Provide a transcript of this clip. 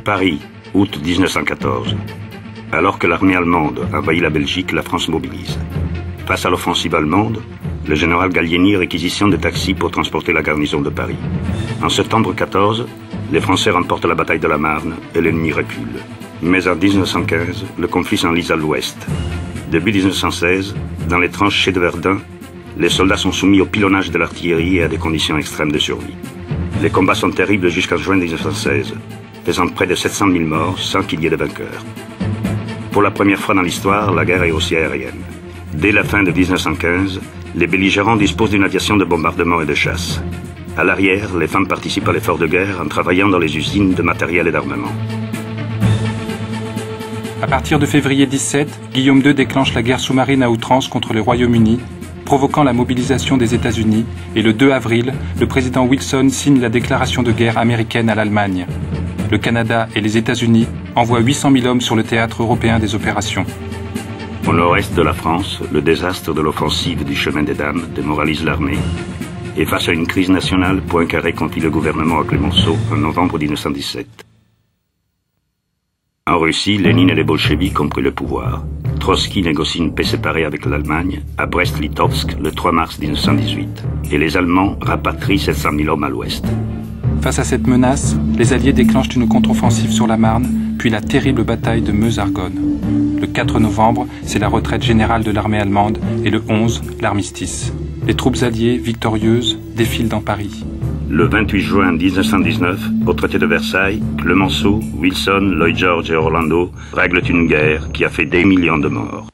Paris, août 1914. Alors que l'armée allemande envahit la Belgique, la France mobilise. Face à l'offensive allemande, le général Gallieni réquisitionne des taxis pour transporter la garnison de Paris. En septembre 14, les Français remportent la bataille de la Marne et l'ennemi recule. Mais en 1915, le conflit s'enlise à l'ouest. Début 1916, dans les tranchées de Verdun, les soldats sont soumis au pilonnage de l'artillerie et à des conditions extrêmes de survie. Les combats sont terribles jusqu'en juin 1916, faisant près de 700 000 morts sans qu'il y ait de vainqueurs. Pour la première fois dans l'histoire, la guerre est aussi aérienne. Dès la fin de 1915, les belligérants disposent d'une aviation de bombardement et de chasse. À l'arrière, les femmes participent à l'effort de guerre en travaillant dans les usines de matériel et d'armement. À partir de février 17, Guillaume II déclenche la guerre sous-marine à outrance contre le Royaume-Uni, provoquant la mobilisation des États-Unis, et le 2 avril, le président Wilson signe la déclaration de guerre américaine à l'Allemagne. Le Canada et les États-Unis envoient 800 000 hommes sur le théâtre européen des opérations. Au nord-est de la France, le désastre de l'offensive du chemin des Dames démoralise l'armée. Et face à une crise nationale, Poincaré confie le gouvernement à Clemenceau en novembre 1917. En Russie, Lénine et les bolcheviks ont pris le pouvoir. Trotsky négocie une paix séparée avec l'Allemagne à Brest-Litovsk le 3 mars 1918. Et les Allemands rapatrient 700 000 hommes à l'ouest. Face à cette menace, les Alliés déclenchent une contre-offensive sur la Marne, puis la terrible bataille de Meuse-Argonne. Le 4 novembre, c'est la retraite générale de l'armée allemande et le 11, l'armistice. Les troupes alliées, victorieuses, défilent dans Paris. Le 28 juin 1919, au traité de Versailles, Clemenceau, Wilson, Lloyd George et Orlando règlent une guerre qui a fait des millions de morts.